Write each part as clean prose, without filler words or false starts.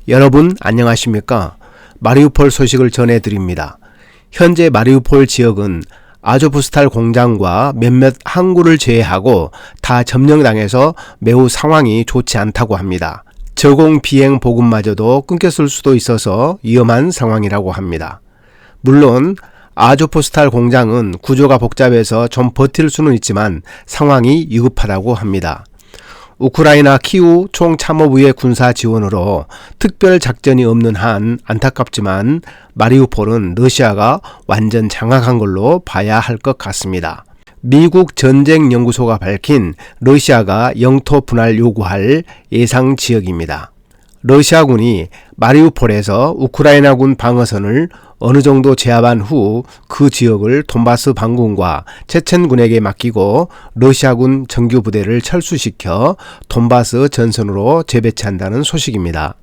여러분 안녕하십니까? 마리우폴 소식을 전해드립니다. 현재 마리우폴 지역은 아조프스탈 공장과 몇몇 항구를 제외하고 다 점령당해서 매우 상황이 좋지 않다고 합니다. 저공 비행 보급마저도 끊겼을 수도 있어서 위험한 상황이라고 합니다. 물론 아조프스탈 공장은 구조가 복잡해서 좀 버틸 수는 있지만 상황이 위급하다고 합니다. 우크라이나 키우 총참모부의 군사 지원으로 특별 작전이 없는 한 안타깝지만 마리우폴은 러시아가 완전 장악한 걸로 봐야 할 것 같습니다. 미국 전쟁연구소가 밝힌 러시아가 영토 분할 요구할 예상 지역입니다. 러시아군이 마리우폴에서 우크라이나군 방어선을 어느 정도 제압한 후 그 지역을 돈바스 반군과 체첸군에게 맡기고 러시아군 정규 부대를 철수시켜 돈바스 전선으로 재배치한다는 소식입니다.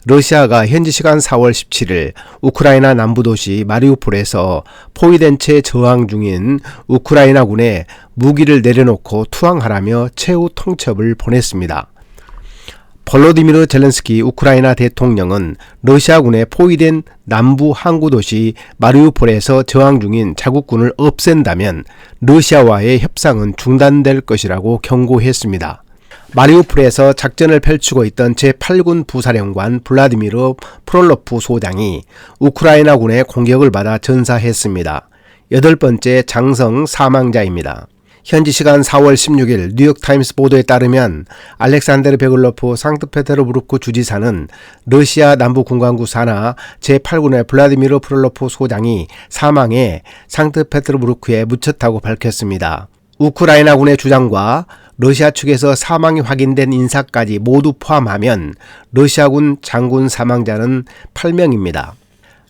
러시아가 현지 시간 4월 17일 우크라이나 남부 도시 마리우폴에서 포위된 채 저항 중인 우크라이나군에 무기를 내려놓고 투항하라며 최후 통첩을 보냈습니다. 볼로디미르 젤렌스키 우크라이나 대통령은 러시아군에 포위된 남부 항구 도시 마리우폴에서 저항 중인 자국군을 없앤다면 러시아와의 협상은 중단될 것이라고 경고했습니다. 마리우폴에서 작전을 펼치고 있던 제8군 부사령관 블라디미르 프롤로프 소장이 우크라이나군의 공격을 받아 전사했습니다. 8번째 장성 사망자입니다. 현지 시간 4월 16일 뉴욕타임스 보도에 따르면 알렉산데르 베글로프 상트페테르부르크 주지사는 러시아 남부군광구 산하 제8군의 블라디미르 프롤로프 소장이 사망해 상트페테르부르크에 묻혔다고 밝혔습니다. 우크라이나군의 주장과 러시아 측에서 사망이 확인된 인사까지 모두 포함하면 러시아군 장군 사망자는 8명입니다.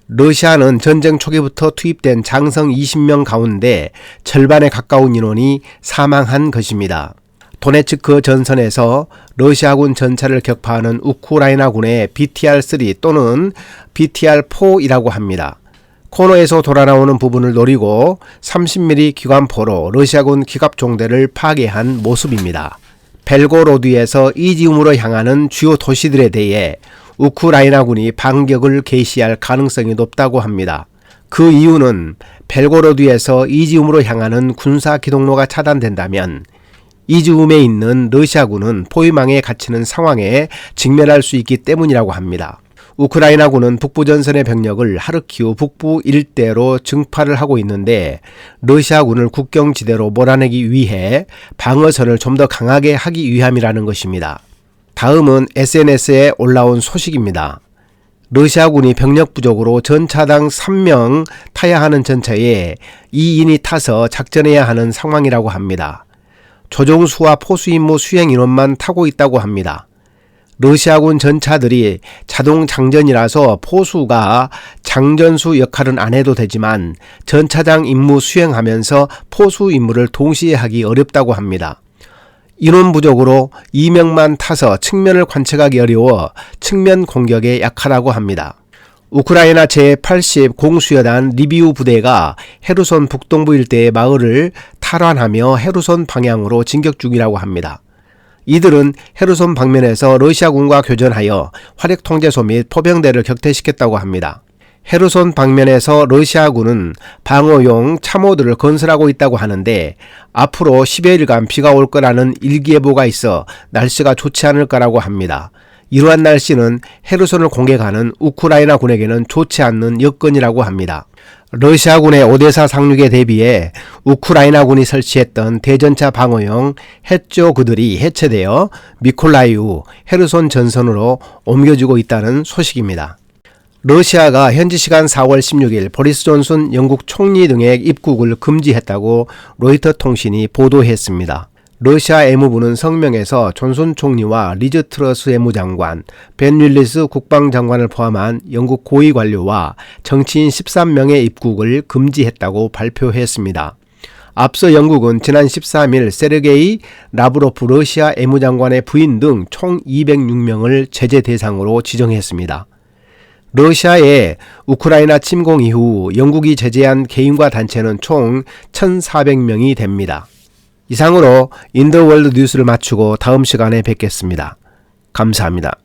러시아는 전쟁 초기부터 투입된 장성 20명 가운데 절반에 가까운 인원이 사망한 것입니다. 도네츠크 전선에서 러시아군 전차를 격파하는 우크라이나군의 BTR-3 또는 BTR-4이라고 합니다. 코너에서 돌아나오는 부분을 노리고 30mm 기관포로 러시아군 기갑종대를 파괴한 모습입니다. 벨고로드에서 이지움으로 향하는 주요 도시들에 대해 우크라이나군이 반격을 개시할 가능성이 높다고 합니다. 그 이유는 벨고로드에서 이지움으로 향하는 군사 기동로가 차단된다면 이지움에 있는 러시아군은 포위망에 갇히는 상황에 직면할 수 있기 때문이라고 합니다. 우크라이나군은 북부전선의 병력을 하르키우 북부 일대로 증파를 하고 있는데 러시아군을 국경지대로 몰아내기 위해 방어선을 좀 더 강하게 하기 위함이라는 것입니다. 다음은 SNS에 올라온 소식입니다. 러시아군이 병력 부족으로 전차당 3명 타야 하는 전차에 2인이 타서 작전해야 하는 상황이라고 합니다. 조종수와 포수 임무 수행 인원만 타고 있다고 합니다. 러시아군 전차들이 자동 장전이라서 포수가 장전수 역할은 안 해도 되지만 전차장 임무 수행하면서 포수 임무를 동시에 하기 어렵다고 합니다. 인원 부족으로 2명만 타서 측면을 관측하기 어려워 측면 공격에 약하다고 합니다. 우크라이나 제80 공수여단 리비우 부대가 헤르손 북동부 일대의 마을을 탈환하며 헤르손 방향으로 진격 중이라고 합니다. 이들은 헤르손 방면에서 러시아군과 교전하여 화력통제소 및 포병대를 격퇴시켰다고 합니다. 헤르손 방면에서 러시아군은 방어용 참호들을 건설하고 있다고 하는데 앞으로 10여일간 비가 올 거라는 일기예보가 있어 날씨가 좋지 않을 거라고 합니다. 이러한 날씨는 헤르손을 공격하는 우크라이나 군에게는 좋지 않는 여건이라고 합니다. 러시아군의 오데사 상륙에 대비해 우크라이나군이 설치했던 대전차 방어용 해저그들이 해체되어 미콜라이우, 헤르손 전선으로 옮겨지고 있다는 소식입니다. 러시아가 현지 시간 4월 16일 보리스 존슨 영국 총리 등의 입국을 금지했다고 로이터 통신이 보도했습니다. 러시아 외무부는 성명에서 존슨 총리와 리즈 트러스 외무장관, 벤 윌리스 국방장관을 포함한 영국 고위 관료와 정치인 13명의 입국을 금지했다고 발표했습니다. 앞서 영국은 지난 13일 세르게이 라브로프 러시아 외무장관의 부인 등 총 206명을 제재 대상으로 지정했습니다. 러시아의 우크라이나 침공 이후 영국이 제재한 개인과 단체는 총 1,400명이 됩니다. 이상으로 인더월드 뉴스를 마치고 다음 시간에 뵙겠습니다. 감사합니다.